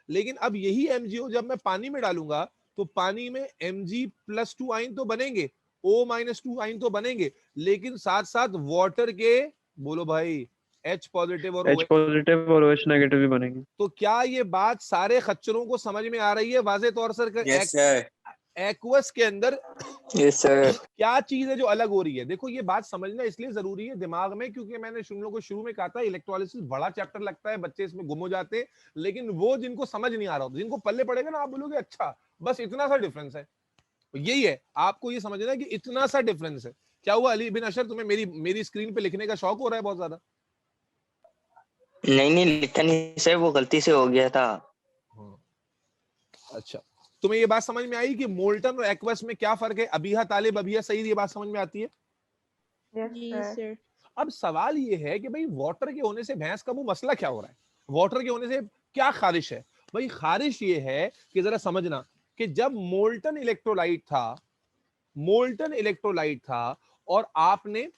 Speaker 1: लेकिन अब यही MgO जब मैं पानी में डालूंगा तो पानी में Mg+2 आइन तो बनेंगे, O-2 आइन तो बनेंगे, लेकिन साथ साथ वाटर के, बोलो भाई, H पॉजिटिव और
Speaker 2: H पॉजिटिव और OH नेगेटिव भी बनेंगे।
Speaker 1: तो क्या ये बात सारे खच्चरों को समझ में आ रही है वाज़े तौर पर?
Speaker 4: Yes sir.
Speaker 1: एक्वस के अंदर
Speaker 5: यस सर।
Speaker 1: क्या चीज है जो अलग हो रही है? देखो, ये बात समझना इसलिए जरूरी है दिमाग में, क्योंकि मैंने तुम लोगों को शुरू में कहा था इलेक्ट्रोलिसिस बड़ा चैप्टर लगता है, बच्चे इसमें गुम हो जाते हैं, लेकिन वो जिनको समझ नहीं आ रहा होता, जिनको पल्ले पड़ेगा ना, आप बोलोगे अच्छा बस इतना सा डिफरेंस है। तो यही है, आपको ये समझना है कि इतना सा डिफरेंस है। क्या हुआ अली बिन अशर, तुम्हें मेरी स्क्रीन पे लिखने का शौक हो रहा है बहुत ज्यादा?
Speaker 5: नहीं लिखा नहीं सर, वो गलती से हो गया था।
Speaker 1: अच्छा, तुम्हें ये बात समझ में आई कि मोल्टन और एक्वस में क्या फर्क है? अबीहा तालिब, अबीहा सईद, ये बात समझ में आती है?
Speaker 8: Yes sir.
Speaker 1: अब सवाल ये है कि भाई वाटर के होने से भैंस का मुंह, मसला क्या हो रहा है? वाटर के होने से क्या खारिश है? भाई खारिश ये है कि जरा समझना कि जब मोल्टन इलेक्ट्रोलाइट था और आपने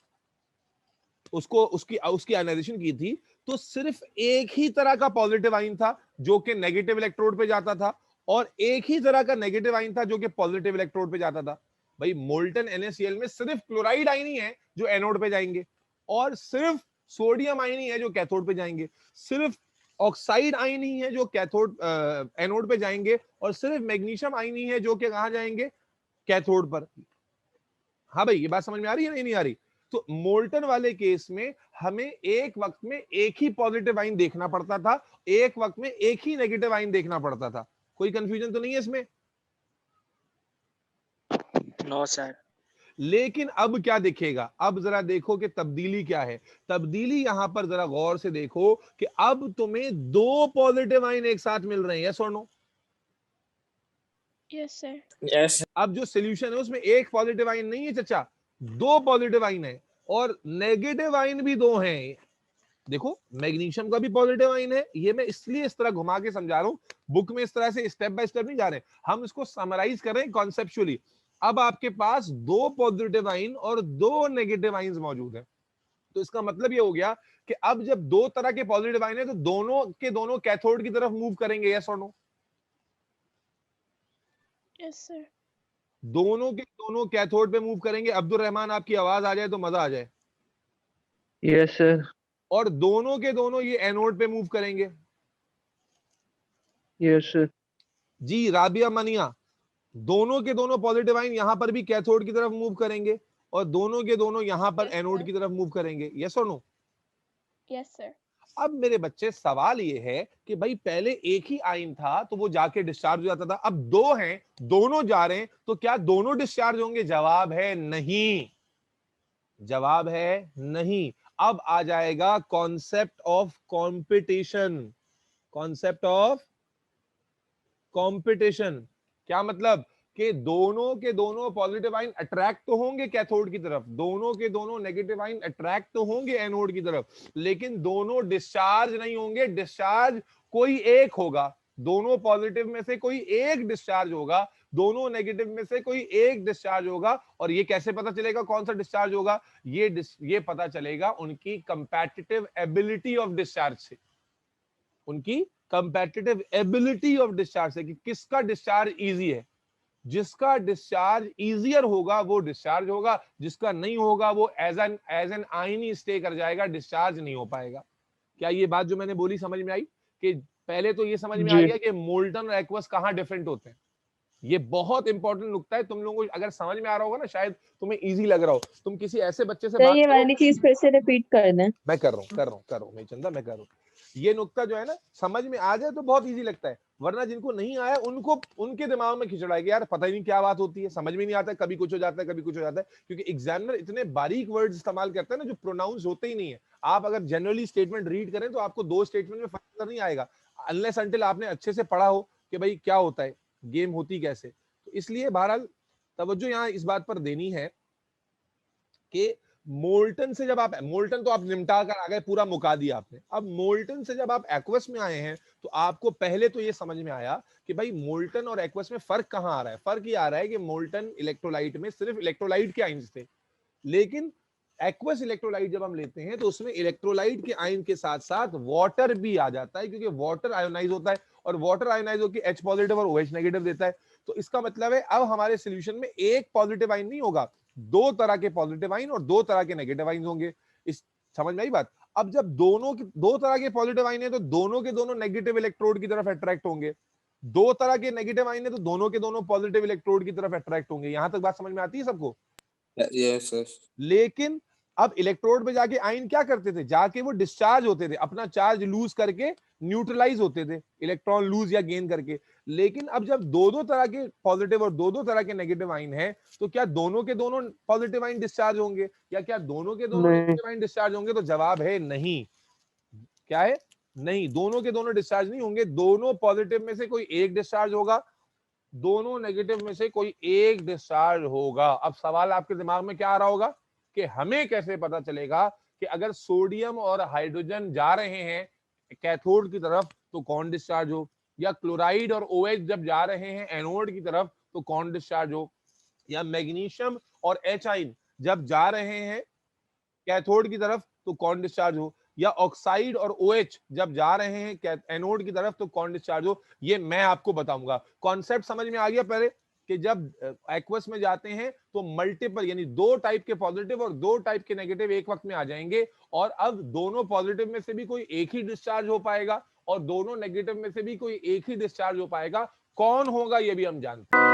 Speaker 1: उसको उसकी आयनाइजेशन की थी, तो सिर्फ एक ही तरह का पॉजिटिव आइन था जो कि नेगेटिव इलेक्ट्रोड पे जाता था, और एक ही तरह का नेगेटिव आइन था जो कि पॉजिटिव इलेक्ट्रोड पे जाता था। भाई मोल्टन NaCl में सिर्फ क्लोराइड आइन ही है जो एनोड पे जाएंगे, और सिर्फ सोडियम आइन ही है जो कैथोड पे जाएंगे, सिर्फ ऑक्साइड आइन ही है जो कैथोड एनोड पे जाएंगे, और सिर्फ मैग्नीशियम आइन ही है जो कि कहां जाएंगे? कैथोड पर। हाँ भाई, ये बात समझ में आ रही है नहीं आ रही? तो मोल्टन वाले केस में हमें एक वक्त में एक ही पॉजिटिव आइन देखना पड़ता था, एक वक्त में एक ही नेगेटिव आइन देखना पड़ता था। कोई कंफ्यूजन तो नहीं है इसमें?
Speaker 5: No sir.
Speaker 1: लेकिन अब क्या दिखेगा, अब जरा देखो कि तब्दीली क्या है। तब्दीली यहां पर जरा गौर से देखो कि अब तुम्हें दो पॉजिटिव आइन एक साथ मिल रहे हैं, यस और नो?
Speaker 3: Yes, sir.
Speaker 4: Yes.
Speaker 1: अब जो सोल्यूशन है उसमें एक पॉजिटिव आइन नहीं है चचा, दो पॉजिटिव आइन है और नेगेटिव आइन भी दो हैं। देखो मैग्नीशियम का भी पॉजिटिव आइन है, ये मैं इसलिए इस तरह घुमा के समझा रहा हूं, बुक में इस तरह से स्टेप बाय स्टेप नहीं जा रहे, हम इसको समराइज कर रहे हैं कॉन्सेप्चुअली। अब आपके पास दो पॉजिटिव आइन और दो नेगेटिव आइंस मौजूद हैं, तो इसका मतलब ये हो गया कि अब जब दो तरह के पॉजिटिव आइन है तो दोनों के दोनों कैथोड की तरफ मूव करेंगे, यस और नो?
Speaker 3: Yes, sir.
Speaker 1: दोनों के दोनों कैथोड पे मूव करेंगे। अब्दुल रहमान आपकी आवाज आ जाए तो मजा आ जाए।
Speaker 2: Yes sir.
Speaker 1: और दोनों के दोनों ये एनोड पे मूव करेंगे।
Speaker 2: Yes sir.
Speaker 1: जी राबिया मनिया, दोनों के दोनों पॉजिटिव आइन यहां पर भी कैथोड की तरफ मूव करेंगे और दोनों के दोनों यहां पर
Speaker 3: Yes,
Speaker 1: एनोड
Speaker 3: sir.
Speaker 1: की तरफ मूव करेंगे, यस और नो?
Speaker 3: Yes, sir.
Speaker 1: अब मेरे बच्चे सवाल ये है कि भाई पहले एक ही आइन था तो वो जाके डिस्चार्ज हो जाता था, अब दो हैं, दोनों जा रहे हैं, तो क्या दोनों डिस्चार्ज होंगे? जवाब है नहीं, जवाब है नहीं। अब आ जाएगा concept of competition. Concept of competition क्या मतलब कि दोनों के दोनों पॉजिटिव आइन अट्रैक्ट तो होंगे कैथोड की तरफ, दोनों के दोनों नेगेटिव आइन अट्रैक्ट तो होंगे एनोड की तरफ, लेकिन दोनों डिस्चार्ज नहीं होंगे। डिस्चार्ज कोई एक होगा, दोनों पॉजिटिव में से कोई एक डिस्चार्ज होगा, दोनों नेगेटिव में से कोई एक डिस्चार्ज होगा। और ये कैसे पता चलेगा कौन सा डिस्चार्ज होगा? ये पता चलेगा उनकी कंपैटिटिव एबिलिटी ऑफ डिस्चार्ज से, उनकी कंपैटिटिव एबिलिटी ऑफ डिस्चार्ज से कि किसका डिस्चार्ज इजी है। जिसका डिस्चार्ज इजियर होगा वो डिस्चार्ज होगा, जिसका नहीं होगा वो एज एन आइन ही स्टे कर जाएगा, डिस्चार्ज नहीं हो पाएगा। क्या ये बात जो मैंने बोली समझ में आई? कि पहले तो ये समझ में आ गया कि मोल्टन और एक्वस कहाँ डिफरेंट होते हैं। ये बहुत इंपॉर्टेंट नुकता है, तुम लोगों को अगर समझ में आ रहा होगा ना, शायद तुम्हें इजी लग रहा हो। तुम किसी ऐसे बच्चे से बात
Speaker 7: ये
Speaker 1: करो,
Speaker 7: वाली चीज फिर से रिपीट करना है।
Speaker 1: मैं कर रहा हूँ मैं चंदा, मैं कर रहा हूँ। ये नुकता जो है ना समझ में आ जाए तो बहुत इजी लगता है, वरना जिनको नहीं आया उनको उनके दिमाग में खिचड़ा है कि यार पता ही नहीं क्या बात होती है, समझ में नहीं आता है, कभी कुछ हो जाता है कभी कुछ हो जाता है, क्योंकि एग्जामिनर इतने बारीक वर्ड्स इस्तेमाल करता है ना जो प्रोनाउंस होते ही नहीं है। आप अगर जनरली स्टेटमेंट रीड करें तो आपको दो स्टेटमेंट में फर्क नजर नहीं आएगा अनलेस अनटिल आपने अच्छे से पढ़ा हो कि भाई क्या होता है, गेम होती कैसे। तो इसलिए बहरहाल तवज्जो यहाँ इस बात पर देनी है कि मोल्टन से जब आप, मोल्टन तो आप निपटा कर आ गए, पूरा मुका दिया आपने। अब मोल्टन से जब आप एक्वस में आए हैं तो आपको पहले तो ये समझ में आया कि भाई मोल्टन और एक्वस में फर्क कहां आ रहा है। फर्क ये आ रहा है कि मोल्टन इलेक्ट्रोलाइट में सिर्फ इलेक्ट्रोलाइट के आइंस थे, लेकिन एक्वस इलेक्ट्रोलाइट जब हम लेते हैं तो उसमें इलेक्ट्रोलाइट के आयन के साथ साथ वाटर भी आ जाता है, क्योंकि वाटर आयोनाइज होता है और वाटर आयोनाइज होकर H पॉजिटिव और OH नेगेटिव देता है। तो इसका मतलब है अब हमारे सॉल्यूशन में एक पॉजिटिव आयन नहीं होगा, दो तरह के पॉजिटिव आयन और दो तरह के नेगेटिव आयन होंगे। इस समझ में आई बात? अब जब दो तरह के पॉजिटिव आयन है तो दोनों के दोनों नेगेटिव इलेक्ट्रोड की तरफ अट्रैक्ट होंगे, दो तरह के नेगेटिव आयन है तो दोनों के दोनों पॉजिटिव इलेक्ट्रोड की तरफ अट्रैक्ट होंगे। यहां तक बात समझ में आती है सबको?
Speaker 4: Yes, yes.
Speaker 1: लेकिन अब इलेक्ट्रोड पे जाके आयन क्या करते थे, जाके वो डिस्चार्ज होते थे, अपना चार्ज लूज करके न्यूट्रलाइज होते थे, इलेक्ट्रॉन लूज या गेन करके। लेकिन अब जब दो तरह के पॉजिटिव और दो तरह के नेगेटिव आयन है तो क्या दोनों के दोनों पॉजिटिव आयन डिस्चार्ज होंगे या क्या दोनों के दोनों नेगेटिव आयन डिस्चार्ज होंगे? तो जवाब है नहीं। क्या है? नहीं, दोनों के दोनों डिस्चार्ज नहीं होंगे। दोनों पॉजिटिव में से कोई एक डिस्चार्ज होगा, दोनों नेगेटिव में से कोई एक डिस्चार्ज होगा। अब सवाल आपके दिमाग में क्या आ रहा होगा कि हमें कैसे पता चलेगा कि अगर सोडियम और हाइड्रोजन जा रहे हैं कैथोड की तरफ तो कौन डिस्चार्ज हो, या क्लोराइड और OH जब जा रहे हैं एनोड की तरफ तो कौन डिस्चार्ज हो, या मैग्नीशियम और H आयन जब जा रहे हैं कैथोड की तरफ तो कौन डिस्चार्ज हो, या ऑक्साइड और OH जब जा रहे हैं एनोड की तरफ तो कौन डिस्चार्ज हो। ये मैं आपको बताऊंगा। कॉन्सेप्ट समझ में आ गया पहले कि जब एक्वस में जाते हैं तो मल्टीपल यानी दो टाइप के पॉजिटिव और दो टाइप के नेगेटिव एक वक्त में आ जाएंगे, और अब दोनों पॉजिटिव में से भी कोई एक ही डिस्चार्ज हो पाएगा और दोनों नेगेटिव में से भी कोई एक ही डिस्चार्ज हो पाएगा। कौन होगा ये भी हम जानते हैं।